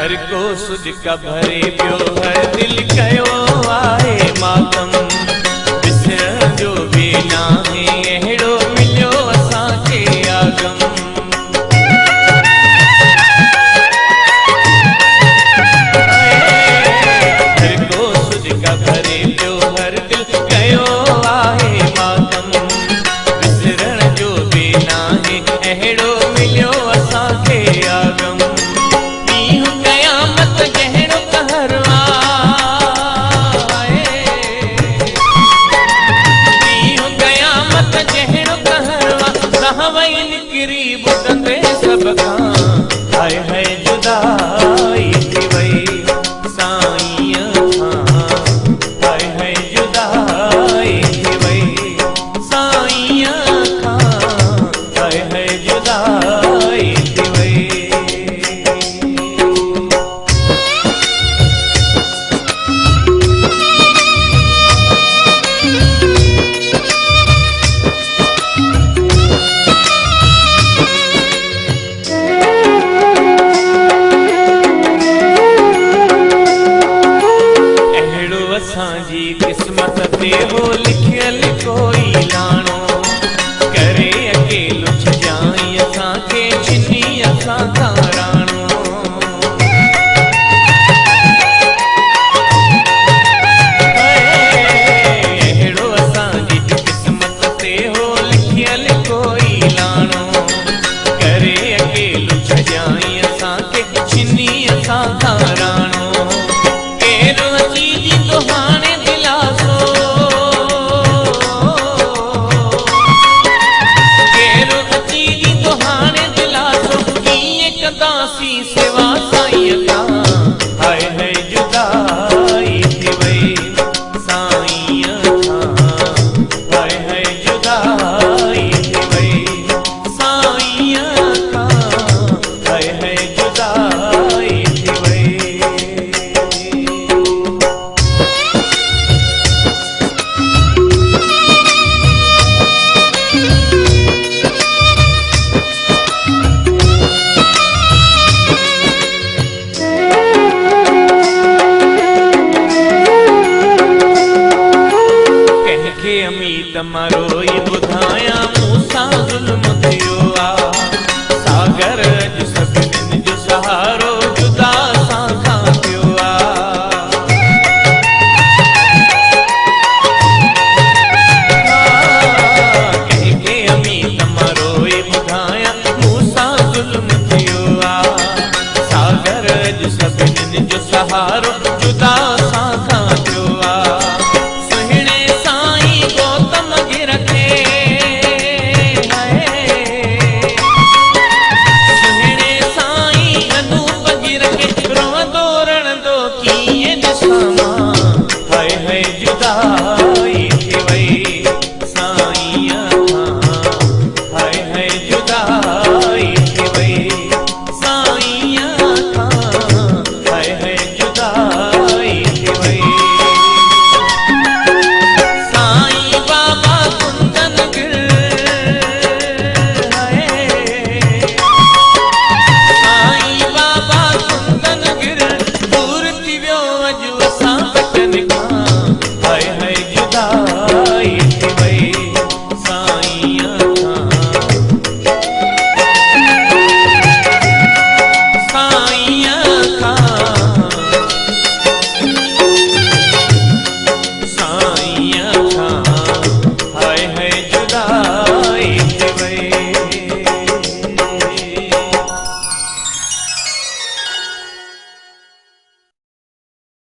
हर को सुज का भरे पियो हर दिल कयो आहे मातम विसरण जो भी नाहे अहिड़ो मिलियो असांखे आगम हर को सुज का भरे पियो हर दिल कयो आहे मातम विसरण जो भी नाहे अहिड़ो मिलियो असांखे आगम हाय है जुदाई थी वही साईं खां हाय है जुदाई थी वही साईं खां हाय है जुदाई थी वही असांजी किस्मत ते हो लिखियल कोई लाणो करे अकेलो छजाई असांखे छिनी असां खां राणो अहिड़ो असांजी किस्मत ते हो लिखियल कोई लाणो करे अकेलो छजाई असांखे छिनी असां खां राणो सेवा साईं खां हाय है जुदाई थी वही साईं खां हाय है जुदाई थी वही साईं खां हाय है जुदाई थी वही अमीत मरोई बुधाया मूसा जुल्म थियो आ सागर जो सभिनीनि जो सहारो जुदा सां खां थियो आ कंहिंखे अमीत मरोई बुधाया मूसा जुल्म थियो आ सागर जो सभिनीनि जो सहारो